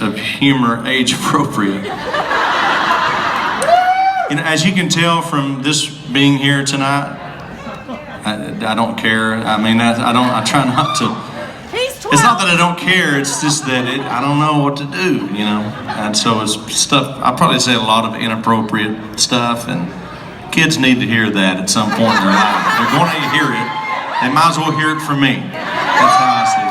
of humor age appropriate. You know, as you can tell from this being here tonight, I don't care. I mean, I try not to. It's not that I don't care. It's just that I don't know what to do, you know. And so it's stuff. I probably say a lot of inappropriate stuff, and kids need to hear that at some point in their life. If they're going to hear it, they might as well hear it from me. That's how I see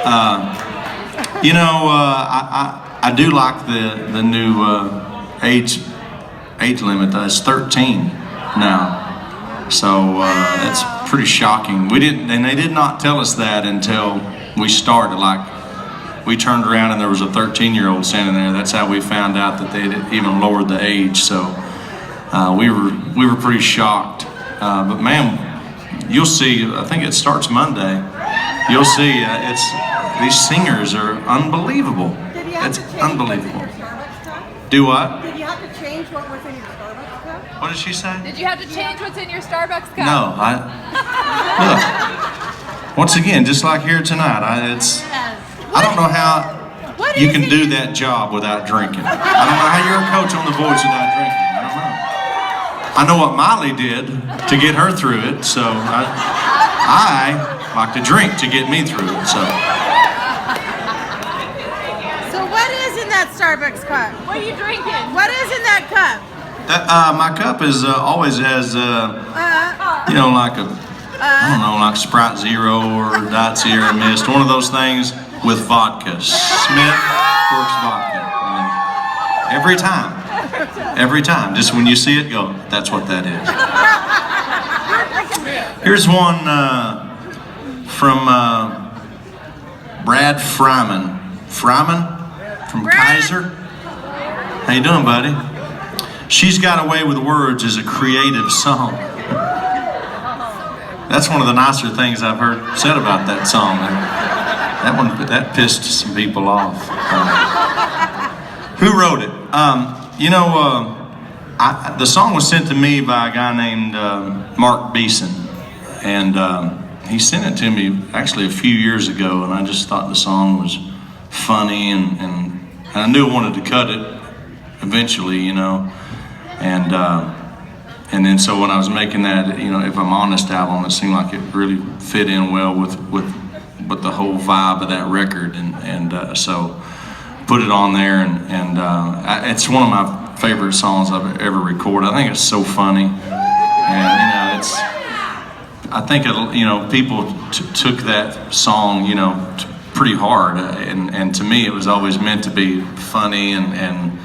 that. You know, I do like the new age limit. It's 13 now. So it's pretty shocking. They did not tell us that until we started. Like, we turned around and there was a 13-year-old standing there. That's how we found out that they had even lowered the age. So we were pretty shocked. But man, you'll see. I think it starts Monday. You'll see. These singers are unbelievable. It's unbelievable. Do what? Did you have to change what was in your Starbucks cup? What did she say? Did you have to change what's in your Starbucks cup? No, look. Once again, just like here tonight, I don't know how you can do that job without drinking. I don't know how you're a coach on The Voice without drinking. I don't know. I know what Miley did to get her through it, so I like to drink to get me through it. So what is in that Starbucks cup? What are you drinking? What is in that cup? my cup is always has you know, like a I don't know, like Sprite Zero or Diet Sierra Mist, one of those things with vodka. Smith Works vodka. Every time. Just when you see it, go, that's what that is. Here's one from Brad Fryman. Fryman from Kaiser. How you doing, buddy? She's Got Away with Words is a creative song. That's one of the nicer things I've heard said about that song. That pissed some people off. Who wrote it? You know, the song was sent to me by a guy named Mark Beeson, and he sent it to me actually a few years ago, and I just thought the song was funny, and I knew I wanted to cut it eventually, you know, and then so when I was making that, you know, If I'm Honest album, it seemed like it really fit in well with the whole vibe of that record, and so put it on there, and it's one of my favorite songs I've ever recorded. I think it's so funny, and you know, I think you know, people took that song, you know, pretty hard, and to me it was always meant to be funny, and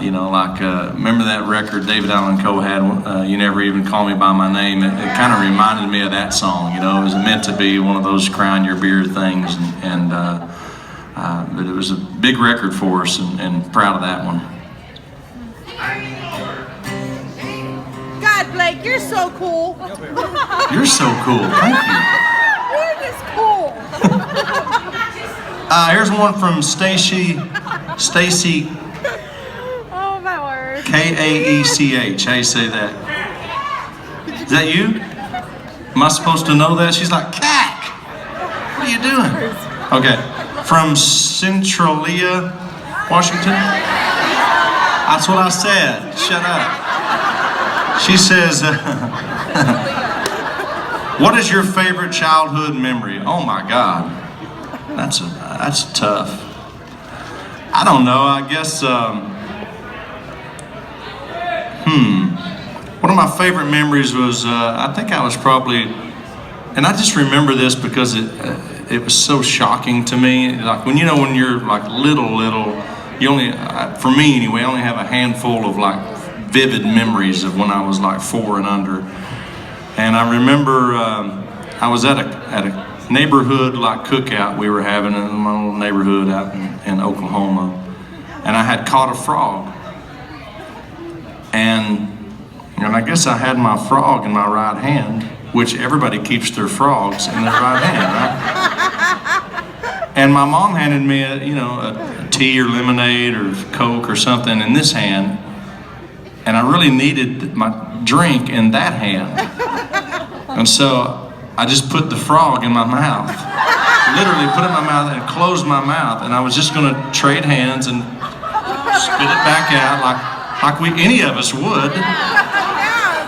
you know, like remember that record David Allan Coe had, You Never Even Call Me By My Name? It kind of reminded me of that song. You know, it was meant to be one of those crying your beer things, but it was a big record for us, and proud of that one. God, Blake, you're so cool. You're so cool. Thank you. You're just cool. Here's one from Stacy. Oh my word. Kaech. How you say that? Is that you? Am I supposed to know that? She's like, Cack! What are you doing? Okay. From Centralia, Washington? That's what I said. Shut up. She says, what is your favorite childhood memory? Oh my God. That's tough. I don't know. I guess, one of my favorite memories was, I think I was probably, and I just remember this because it was so shocking to me. Like when you're like little, you only, for me anyway, I only have a handful of like vivid memories of when I was like 4 and under. And I remember I was at a neighborhood like cookout we were having in my little neighborhood out in Oklahoma, and I had caught a frog. And I guess I had my frog in my right hand, which everybody keeps their frogs in their right hand, right? And my mom handed me a tea or lemonade or Coke or something in this hand, and I really needed my drink in that hand. And so I just put the frog in my mouth. Literally put it in my mouth and closed my mouth, and I was just going to trade hands and spit it back out like any of us would.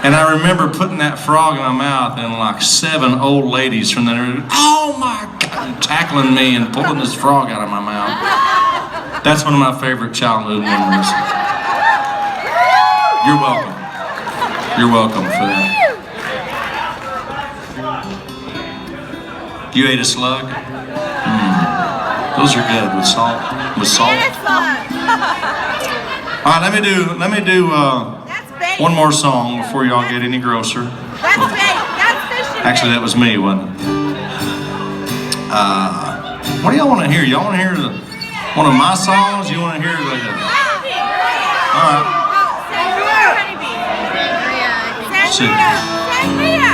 And I remember putting that frog in my mouth, and like 7 old ladies from the neighborhood, oh my God, tackling me and pulling this frog out of my mouth. That's one of my favorite childhood memories. You're welcome. You're welcome for that. You ate a slug? Those are good with salt. With salt. All right, let me do one more song before y'all get any grosser. That's bait. That's fishing. Actually, that was me, wasn't it? What do y'all want to hear? Y'all want to hear one of my songs? You want to hear the? All right. Sangria.